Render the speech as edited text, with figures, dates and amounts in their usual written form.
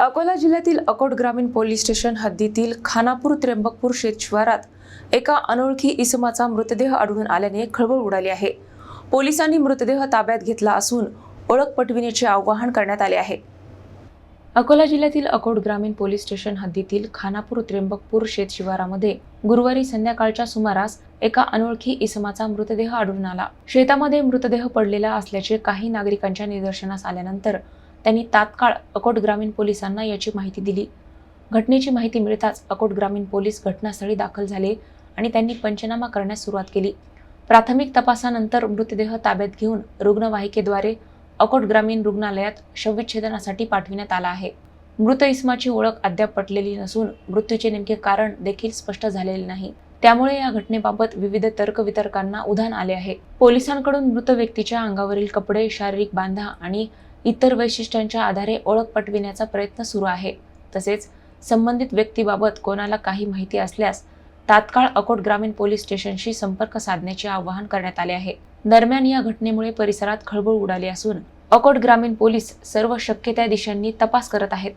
अकोला जिल्ह्यातील अकोट ग्रामीण police station हद्दीतील खानापूर त्र्यंबकपूर शेत शिवारात एका अनोळखी इसमाचा मृतदेह आढळून आल्याने खळबळ उडाली आहे। पोलिसांनी मृतदेह ताब्यात घेतला असून ओळख पटविण्याचे आवाहन करण्यात आले आहे। अकोला जिल्ह्यातील अकोट ग्रामीण पोलीस स्टेशन हद्दीतील खानापूर त्र्यंबकपूर शेत शिवारामध्ये गुरुवारी संध्याकाळच्या सुमारास एका अनोळखी इसमाचा मृतदेह आढळून आला। शेतामध्ये मृतदेह पडलेला असल्याचे काही नागरिकांच्या निदर्शनास आल्यानंतर त्यांनी तात्काळ अकोट ग्रामीण पोलिसांना याची माहिती दिली। घटनेची माहिती मिळताच अकोट ग्रामीण पोलीस घटनास्थळी दाखल झाले आणि त्यांनी पंचनामा करण्यास सुरुवात केली। प्राथमिक तपासानंतर मृतदेह ताब्यात घेऊन रुग्णवाहिकेद्वारे अकोट ग्रामीण रुग्णालयात शवविच्छेदनासाठी पाठविण्यात आला आहे। मृत इसमाची ओळख अद्याप पटलेली नसून मृत्यूचे नेमके कारण देखील स्पष्ट झालेले नाही। त्यामुळे या घटनेबाबत विविध तर्कवितर्कांना उधाण आले आहे। पोलिसांकडून मृत व्यक्तीच्या अंगावरील कपडे, शारीरिक बांधा आणि इतर वैशिष्ट्यांच्या आधारे ओळख पटविण्याचा प्रयत्न सुरू आहे। तसेच संबंधित व्यक्तीबाबत कोणाला काही माहिती असल्यास तात्काळ अकोट ग्रामीण पोलीस स्टेशनशी संपर्क साधण्याचे आवाहन करण्यात आले आहे। दरम्यान या घटनेमुळे परिसरात खळबळ उडाली असून अकोट ग्रामीण पोलीस सर्व शक्य त्या दिशांनी तपास करत आहेत।